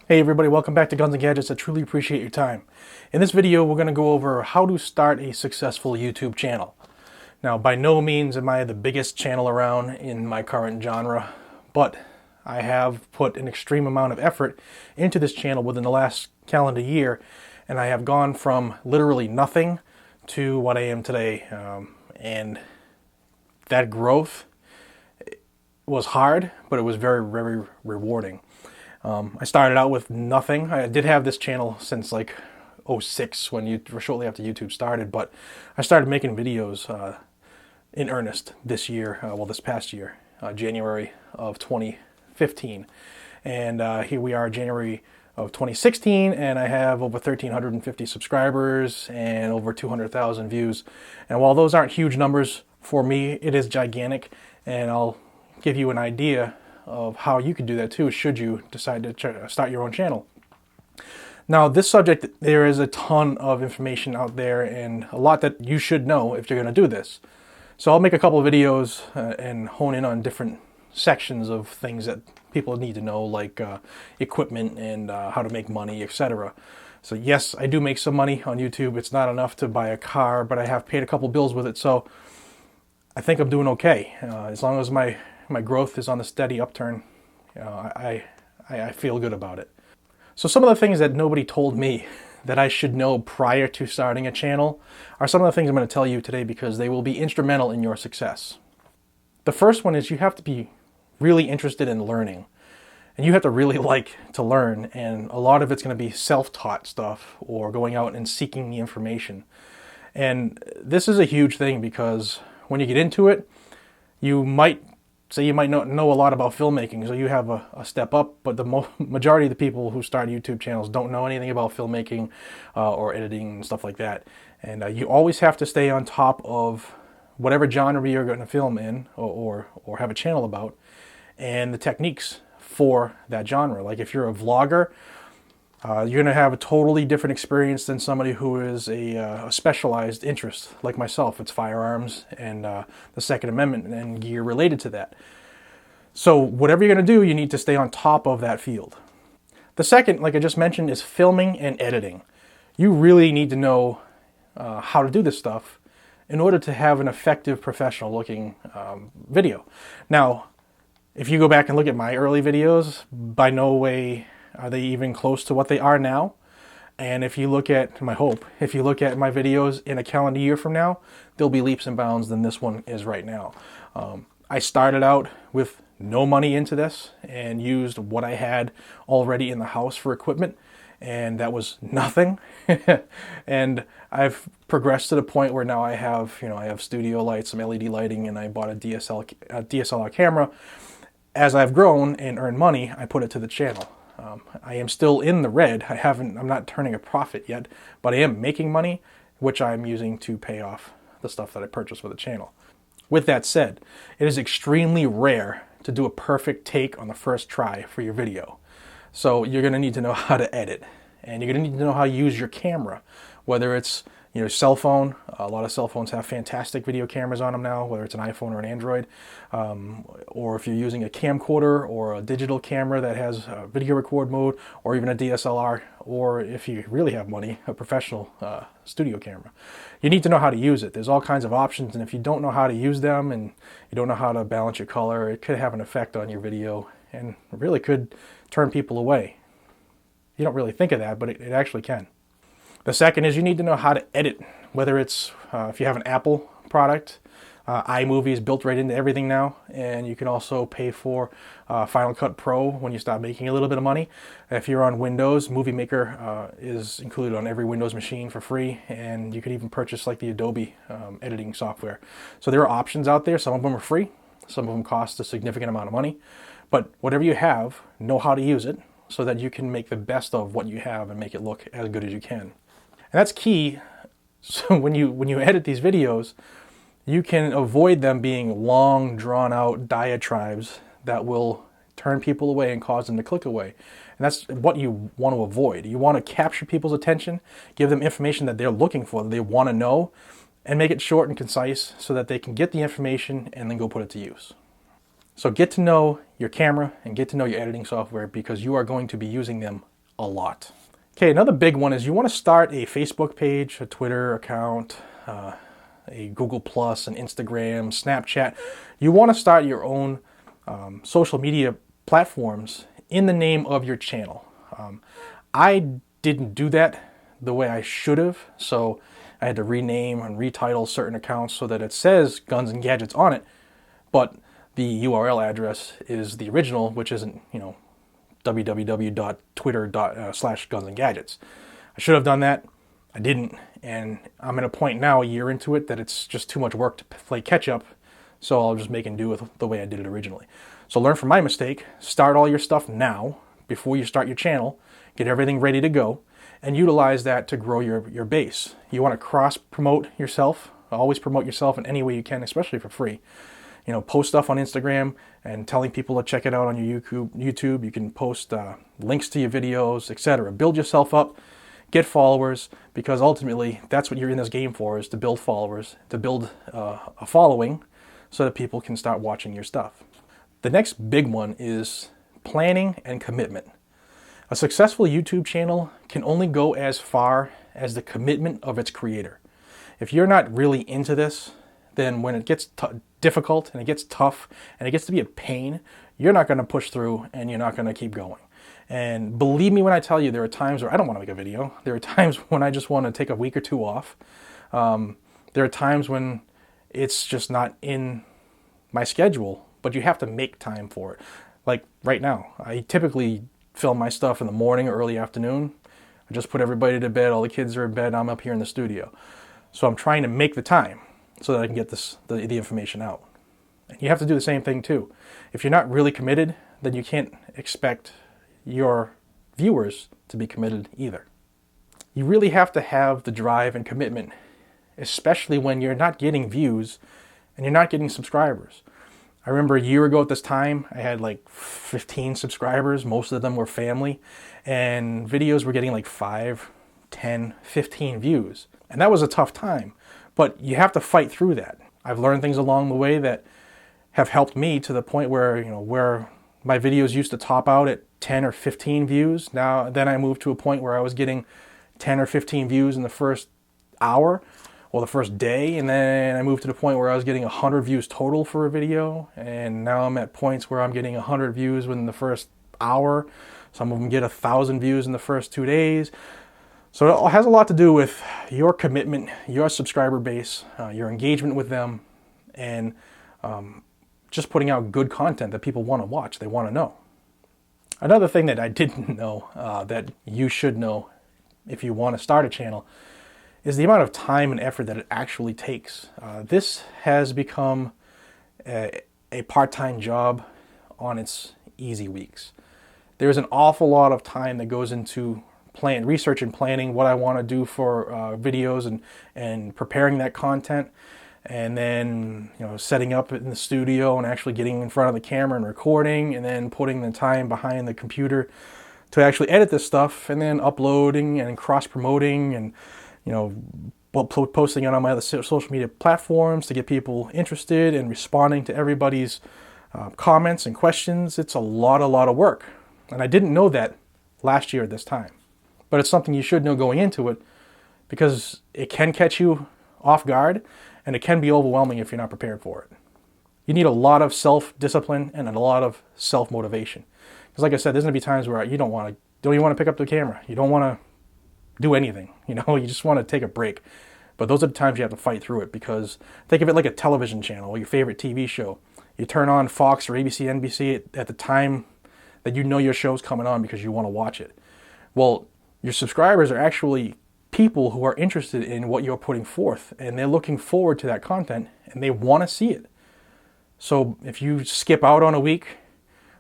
Hey everybody, welcome back to Guns and Gadgets. I truly appreciate your time. In this video, we're going to go over how to start a successful YouTube channel. Now, by no means am I the biggest channel around in my current genre, but I have put an extreme amount of effort into this channel within the last calendar year, and I have gone from literally nothing to what I am today. And that growth was hard, but it was very, very rewarding. I started out with nothing. I did have this channel since like '06, shortly after YouTube started, but I started making videos in earnest this year, this past year, January of 2015. And here we are, January of 2016, and I have over 1,350 subscribers and over 200,000 views. And while those aren't huge numbers for me, it is gigantic, and I'll give you an idea of how you could do that too, should you decide to start your own channel. Now, this subject, there is a ton of information out there and a lot that you should know if you're going to do this. So I'll make a couple of videos and hone in on different sections of things that people need to know, like equipment and how to make money, etc. So yes, I do make some money on YouTube. It's not enough to buy a car, but I have paid a couple bills with it, so I think I'm doing okay. As long as my growth is on the steady upturn, I feel good about it. So some of the things that nobody told me that I should know prior to starting a channel are some of the things I'm going to tell you today, because they will be instrumental in your success. The first one is you have to be really interested in learning. And you have to really like to learn, and a lot of it's going to be self-taught stuff or going out and seeking the information. And this is a huge thing, because when you get into it, you might not know a lot about filmmaking, so you have a step up, but the majority of the people who start YouTube channels don't know anything about filmmaking or editing and stuff like that. And you always have to stay on top of whatever genre you're going to film in or have a channel about, and the techniques for that genre. Like if you're a vlogger, you're going to have a totally different experience than somebody who is a specialized interest like myself. It's firearms and the Second Amendment and gear related to that. So whatever you're going to do, you need to stay on top of that field. The second, like I just mentioned, is filming and editing. You really need to know how to do this stuff in order to have an effective, professional-looking video. Now, if you go back and look at my early videos, by no way are they even close to what they are now. And if you look at, if you look at my videos in a calendar year from now, they'll be leaps and bounds than this one is right now. I started out with no money into this and used what I had already in the house for equipment, and that was nothing. And I've progressed to the point where now I have studio lights, some LED lighting, and I bought a DSLR camera. As I've grown and earned money, I put it to the channel. I am still in the red. I'm not turning a profit yet, but I am making money, which I'm using to pay off the stuff that I purchased for the channel. With that said, it is extremely rare to do a perfect take on the first try for your video. So you're going to need to know how to edit, and you're going to need to know how to use your camera, whether it's your cell phone. A lot of cell phones have fantastic video cameras on them now, whether it's an iPhone or an Android, or if you're using a camcorder or a digital camera that has a video record mode, or even a DSLR, or if you really have money, a professional studio camera. You need to know how to use it. There's all kinds of options, and if you don't know how to use them and you don't know how to balance your color, it could have an effect on your video, and it really could turn people away. You don't really think of that, but it actually can. The second is you need to know how to edit, whether it's if you have an Apple product. iMovie is built right into everything now, and you can also pay for Final Cut Pro when you start making a little bit of money. If you're on Windows, Movie Maker is included on every Windows machine for free, and you can even purchase like the Adobe editing software. So there are options out there. Some of them are free, some of them cost a significant amount of money, but whatever you have, know how to use it so that you can make the best of what you have and make it look as good as you can. And that's key. So when you edit these videos, you can avoid them being long, drawn-out diatribes that will turn people away and cause them to click away. And that's what you want to avoid. You want to capture people's attention, give them information that they're looking for, that they want to know, and make it short and concise so that they can get the information and then go put it to use. So get to know your camera and get to know your editing software, because you are going to be using them a lot. Okay, another big one is you want to start a Facebook page, a Twitter account, a Google Plus, an Instagram, Snapchat. You want to start your own social media platforms in the name of your channel. I didn't do that the way I should have, so I had to rename and retitle certain accounts so that it says Guns and Gadgets on it, but the URL address is the original, which isn't, www.twitter.com/gunsandgadgets. I should have done that. I didn't, and I'm at a point now, a year into it, that it's just too much work to play catch up, so I'll just make and do with the way I did it originally. So learn from my mistake, start all your stuff now, before you start your channel, get everything ready to go, and utilize that to grow your base. You want to cross-promote yourself, always promote yourself in any way you can, especially for free. Post stuff on Instagram and telling people to check it out on your YouTube. You can post links to your videos, etc. Build yourself up, get followers, because ultimately that's what you're in this game for, is to build followers, to build a following so that people can start watching your stuff. The next big one is planning and commitment. A successful YouTube channel can only go as far as the commitment of its creator. If you're not really into this, then when it gets difficult and it gets tough and it gets to be a pain, you're not going to push through and you're not going to keep going. And believe me when I tell you, there are times where I don't want to make a video. There are times when I just want to take a week or two off. There are times when it's just not in my schedule, but you have to make time for it. Like right now, I typically film my stuff in the morning or early afternoon. I just put everybody to bed, all the kids are in bed, I'm up here in the studio. So I'm trying to make the time so that I can get the information out. And you have to do the same thing too. If you're not really committed, then you can't expect your viewers to be committed either. You really have to have the drive and commitment, especially when you're not getting views and you're not getting subscribers. I remember a year ago at this time, I had like 15 subscribers. Most of them were family, and videos were getting like 5, 10, 15 views. And that was a tough time, but you have to fight through that. I've learned things along the way that have helped me to the point where, where my videos used to top out at 10 or 15 views. Then I moved to a point where I was getting 10 or 15 views in the first hour or the first day, and then I moved to the point where I was getting 100 views total for a video, and now I'm at points where I'm getting 100 views within the first hour. Some of them get 1,000 views in the first 2 days. So it has a lot to do with your commitment, your subscriber base, your engagement with them, and just putting out good content that people want to watch, they want to know. Another thing that I didn't know that you should know if you want to start a channel is the amount of time and effort that it actually takes. This has become a part-time job on its easy weeks. There's an awful lot of time that goes into research and planning what I want to do for videos and preparing that content, and then setting up in the studio and actually getting in front of the camera and recording, and then putting the time behind the computer to actually edit this stuff, and then uploading and cross-promoting and posting it on my other social media platforms to get people interested and responding to everybody's comments and questions. It's a lot of work, and I didn't know that last year at this time. But it's something you should know going into it, because it can catch you off guard and it can be overwhelming if you're not prepared for it. You need a lot of self-discipline and a lot of self-motivation. Because like I said, there's going to be times where you don't even want to pick up the camera. You don't want to do anything. You just want to take a break. But those are the times you have to fight through it, because think of it like a television channel or your favorite TV show. You turn on Fox or ABC, NBC at the time that your show's coming on because you want to watch it. Well, your subscribers are actually people who are interested in what you're putting forth, and they're looking forward to that content and they want to see it. So if you skip out on a week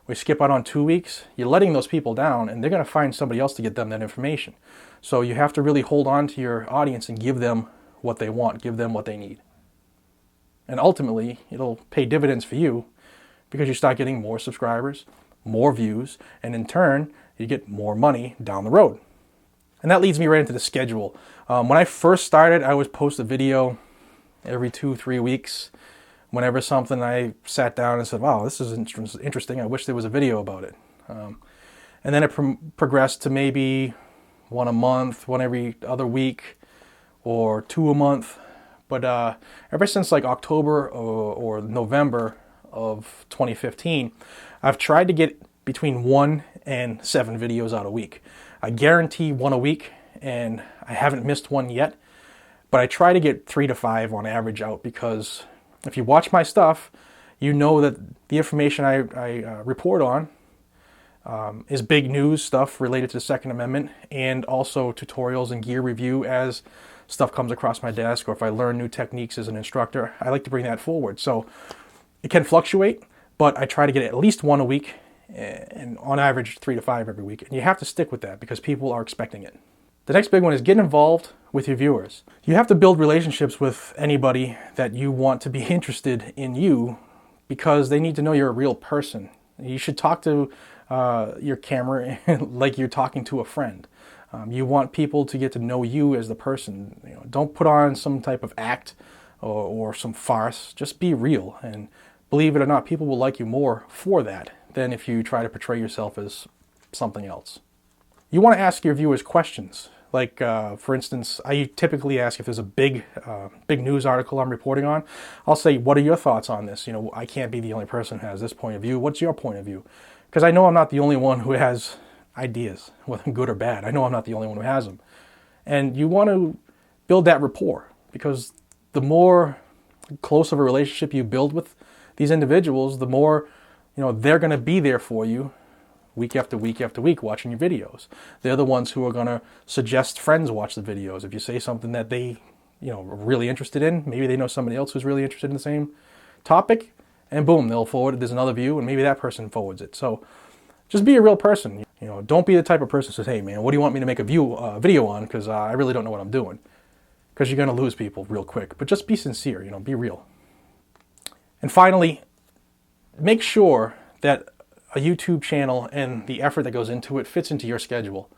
or skip out on 2 weeks, you're letting those people down, and they're going to find somebody else to get them that information. So you have to really hold on to your audience and give them what they want, give them what they need. And ultimately, it'll pay dividends for you, because you start getting more subscribers, more views, and in turn, you get more money down the road. And that leads me right into the schedule. When I first started, I would post a video every 2-3 weeks. Whenever something I sat down and said, wow, this is interesting, I wish there was a video about it. And And then it progressed to maybe one a month, one every other week, or two a month. But ever since like October or November of 2015, I've tried to get between 1 and 7 videos out a week. I guarantee 1 a week, and I haven't missed one yet. But I try to get 3 to 5 on average out, because if you watch my stuff, you know that the information I report on is big news stuff related to the Second Amendment, and also tutorials and gear review as stuff comes across my desk, or if I learn new techniques as an instructor. I like to bring that forward. So it can fluctuate, but I try to get at least 1 a week, and on average 3 to 5 every week. And you have to stick with that because people are expecting it. The next big one is get involved with your viewers. You have to build relationships with anybody that you want to be interested in you, because they need to know you're a real person. You should talk to your camera like you're talking to a friend. You want people to get to know you as the person. You know, don't put on some type of act or some farce. Just be real. And believe it or not, people will like you more for that than if you try to portray yourself as something else. You want to ask your viewers questions. Like, for instance, I typically ask if there's a big news article I'm reporting on. I'll say, what are your thoughts on this? You know, I can't be the only person who has this point of view. What's your point of view? Because I know I'm not the only one who has ideas, whether good or bad. I know I'm not the only one who has them. And you want to build that rapport, because the more close of a relationship you build with these individuals, the more, you know, they're going to be there for you week after week after week watching your videos. They're the ones who are going to suggest friends watch the videos. If you say something that they, you know, are really interested in, maybe they know somebody else who's really interested in the same topic, and boom, they'll forward it. There's another view, and maybe that person forwards it. So just be a real person. You know, don't be the type of person who says, hey man, what do you want me to make a video on? Because I really don't know what I'm doing. Because you're going to lose people real quick. But just be sincere, you know, be real. And finally, make sure that a YouTube channel and the effort that goes into it fits into your schedule.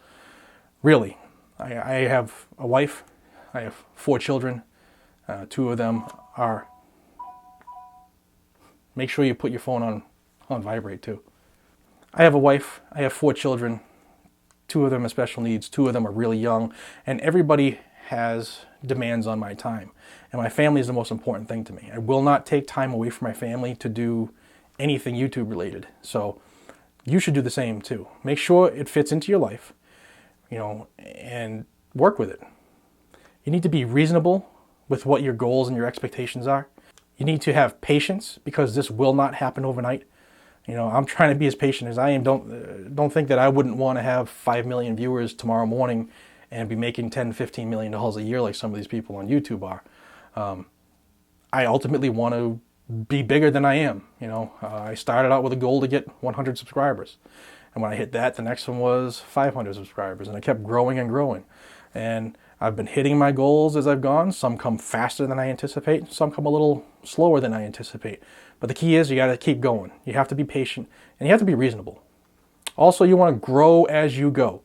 Really. I have a wife. I have 4 children. 2 of them are... Make sure you put your phone on vibrate too. I have a wife. I have 4 children. 2 of them have special needs. 2 of them are really young. And everybody has demands on my time. And my family is the most important thing to me. I will not take time away from my family to do anything YouTube related. So you should do the same too. Make sure it fits into your life, you know, and work with it. You need to be reasonable with what your goals and your expectations are. You need to have patience, because this will not happen overnight. You know, I'm trying to be as patient as I am. Don't think that I wouldn't want to have 5 million viewers tomorrow morning and be making $10, $15 million a year like some of these people on YouTube are. I ultimately want to be bigger than I am. You know, I started out with a goal to get 100 subscribers. And when I hit that, the next one was 500 subscribers. And I kept growing and growing. And I've been hitting my goals as I've gone. Some come faster than I anticipate. Some come a little slower than I anticipate. But the key is you got to keep going. You have to be patient, and you have to be reasonable. Also, you want to grow as you go.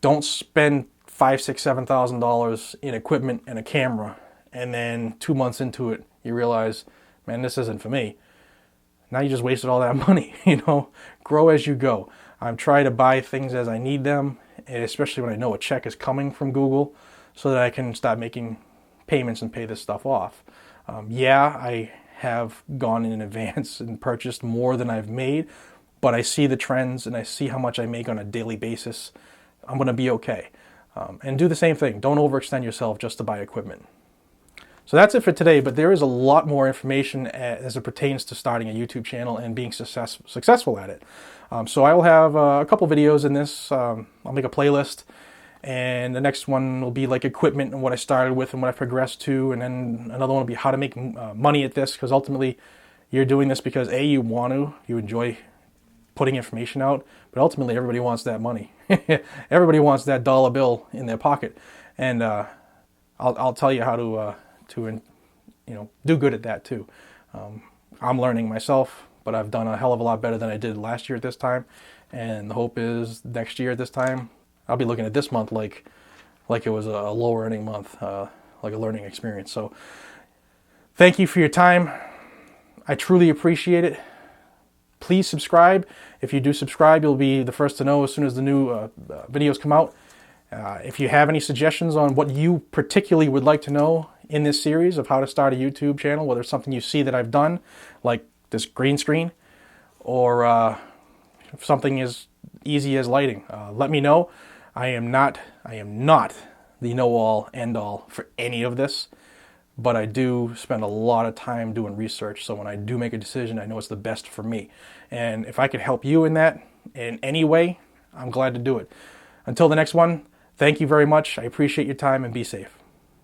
Don't spend $5,000, $6,000, $7,000 in equipment and a camera, and then 2 months into it, you realize, man, this isn't for me. Now you just wasted all that money. You know, grow as you go. I'm trying to buy things as I need them, and especially when I know a check is coming from Google, so that I can start making payments and pay this stuff off. Yeah, I have gone in advance and purchased more than I've made, but I see the trends and I see how much I make on a daily basis. I'm going to be okay. And do the same thing. Don't overextend yourself just to buy equipment. So that's it for today, but there is a lot more information as it pertains to starting a YouTube channel and being successful at it. So I will have a couple videos in this. I'll make a playlist, and the next one will be like equipment and what I started with and what I progressed to, and then another one will be how to make money at this, because ultimately you're doing this because A, you enjoy putting information out, but ultimately everybody wants that money. Everybody wants that dollar bill in their pocket, and I'll tell you how to do good at that too. I'm learning myself, but I've done a hell of a lot better than I did last year at this time, and the hope is next year at this time I'll be looking at this month like it was a low earning month, like a learning experience. So thank you for your time. I truly appreciate it. please subscribe. If you do subscribe, you'll be the first to know as soon as the new videos come out. If you have any suggestions on what you particularly would like to know in this series of how to start a YouTube channel, whether it's something you see that I've done, like this green screen, or something as easy as lighting, let me know. I am not the know-all, end-all for any of this, but I do spend a lot of time doing research, so when I do make a decision, I know it's the best for me. And if I could help you in that in any way, I'm glad to do it. Until the next one, thank you very much. I appreciate your time, and be safe.